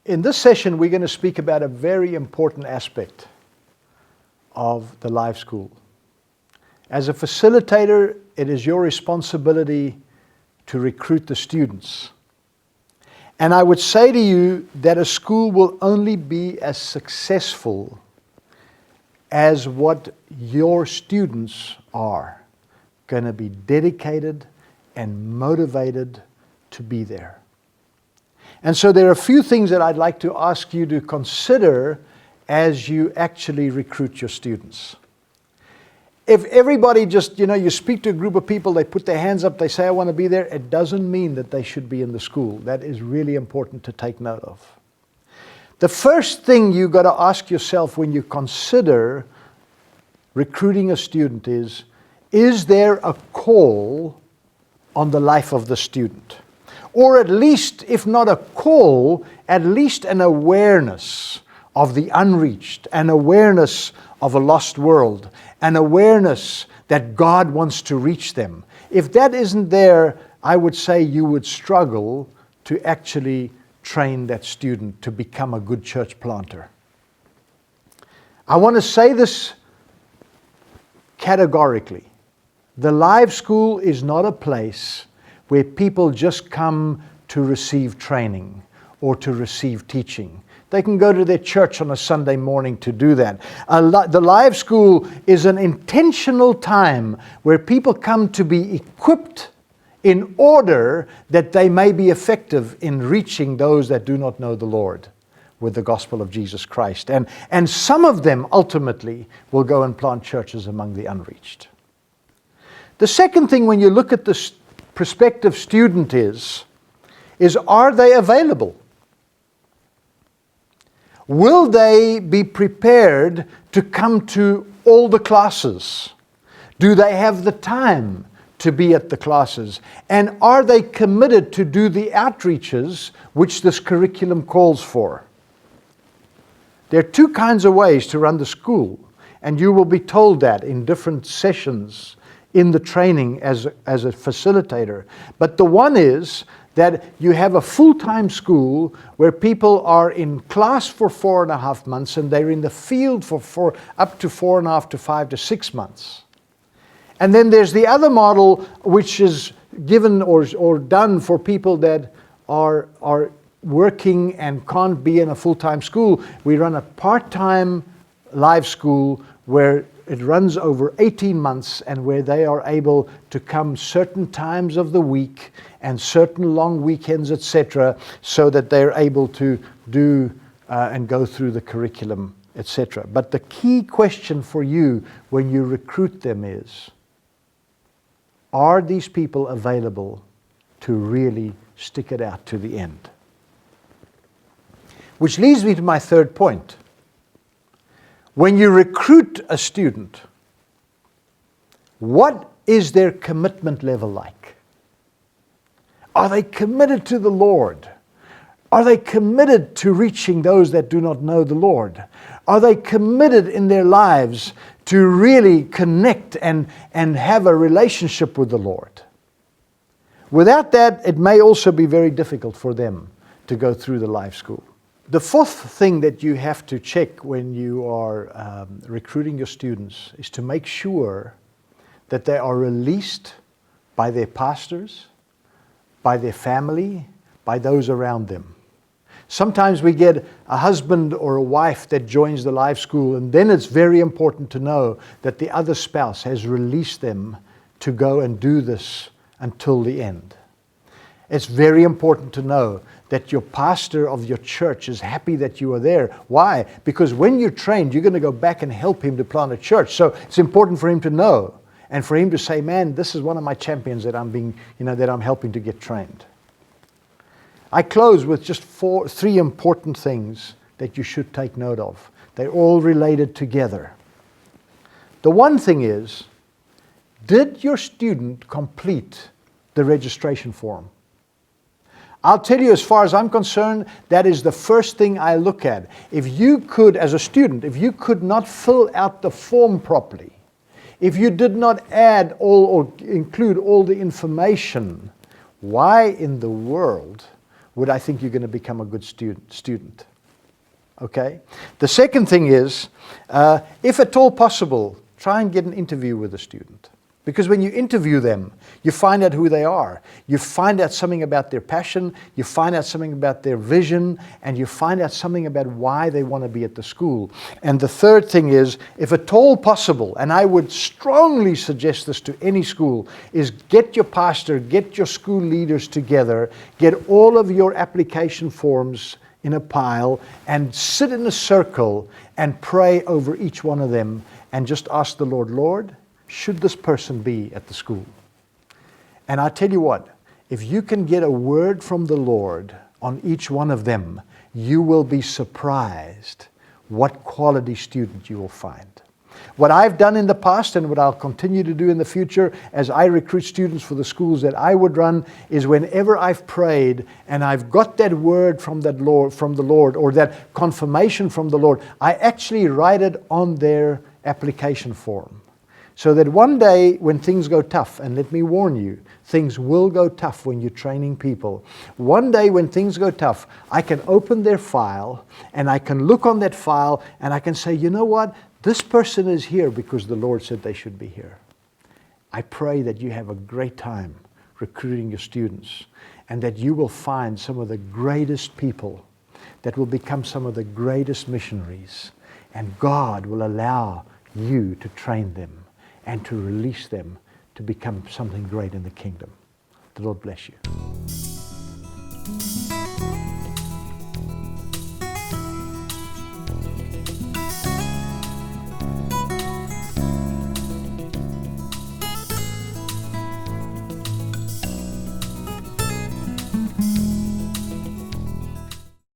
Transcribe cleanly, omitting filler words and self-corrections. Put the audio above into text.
In this session, we're going to speak about a very important aspect of the Live School. As a facilitator, it is your responsibility to recruit the students. And I would say to you that a school will only be as successful as what your students are going to be dedicated and motivated to be there. And so there are a few things that I'd like to ask you to consider as you actually recruit your students. If everybody just, you speak to a group of people, they put their hands up, they say, I want to be there, it doesn't mean that they should be in the school. That is really important to take note of. The first thing you've got to ask yourself when you consider recruiting a student is there a call on the life of the student? Or at least, if not a call, at least an awareness of the unreached, an awareness of a lost world, an awareness that God wants to reach them. If that isn't there, I would say you would struggle to actually train that student to become a good church planter. I want to say this categorically. The Live School is not a place where people just come to receive training or to receive teaching. They can go to their church on a Sunday morning to do that. The Live School is an intentional time where people come to be equipped in order that they may be effective in reaching those that do not know the Lord with the gospel of Jesus Christ. And some of them ultimately will go and plant churches among the unreached. The second thing when you look at the prospective student is are they available? Will they be prepared to come to all the classes? Do they have the time to be at the classes? And are they committed to do the outreaches which this curriculum calls for? There are two kinds of ways to run the school, and you will be told that in different sessions in the training as a facilitator. But the one is that you have a full-time school where people are in class for 4.5 months and they're in the field for up to 4.5 to 5 to 6 months. And then there's the other model which is given or done for people that are working and can't be in a full-time school. We run a part-time Live School where it runs over 18 months and where they are able to come certain times of the week and certain long weekends, etc., so that they're able to do and go through the curriculum, etc. But the key question for you when you recruit them is, are these people available to really stick it out to the end? Which leads me to my third point. When you recruit a student, what is their commitment level like? Are they committed to the Lord? Are they committed to reaching those that do not know the Lord? Are they committed in their lives to really connect and have a relationship with the Lord? Without that, it may also be very difficult for them to go through the Live School. The fourth thing that you have to check when you are recruiting your students is to make sure that they are released by their pastors, by their family, by those around them. Sometimes we get a husband or a wife that joins the Live School, and then it's very important to know that the other spouse has released them to go and do this until the end. It's very important to know that your pastor of your church is happy that you are there. Why? Because when you're trained, you're going to go back and help him to plant a church. So it's important for him to know and for him to say, man, this is one of my champions that I'm helping to get trained. I close with just three important things that you should take note of. They're all related together. The one thing is, did your student complete the registration form? I'll tell you, as far as I'm concerned, that is the first thing I look at. If you could, as a student, if you could not fill out the form properly, if you did not add all or include all the information, why in the world would I think you're going to become a good student. Okay? The second thing is, if at all possible, try and get an interview with a student. Because when you interview them, you find out who they are. You find out something about their passion, you find out something about their vision, and you find out something about why they want to be at the school. And the third thing is, if at all possible, and I would strongly suggest this to any school, is get your pastor, get your school leaders together, get all of your application forms in a pile, and sit in a circle and pray over each one of them, and just ask the Lord, Lord, should this person be at the school? And I tell you what, if you can get a word from the Lord on each one of them, you will be surprised what quality student you will find. What I've done in the past and what I'll continue to do in the future as I recruit students for the schools that I would run is whenever I've prayed and I've got that word from the Lord or that confirmation from the Lord, I actually write it on their application form. So that one day when things go tough, and let me warn you, things will go tough when you're training people. One day when things go tough, I can open their file and I can look on that file and I can say, you know what? This person is here because the Lord said they should be here. I pray that you have a great time recruiting your students and that you will find some of the greatest people that will become some of the greatest missionaries. And God will allow you to train them and to release them to become something great in the kingdom. The Lord bless you.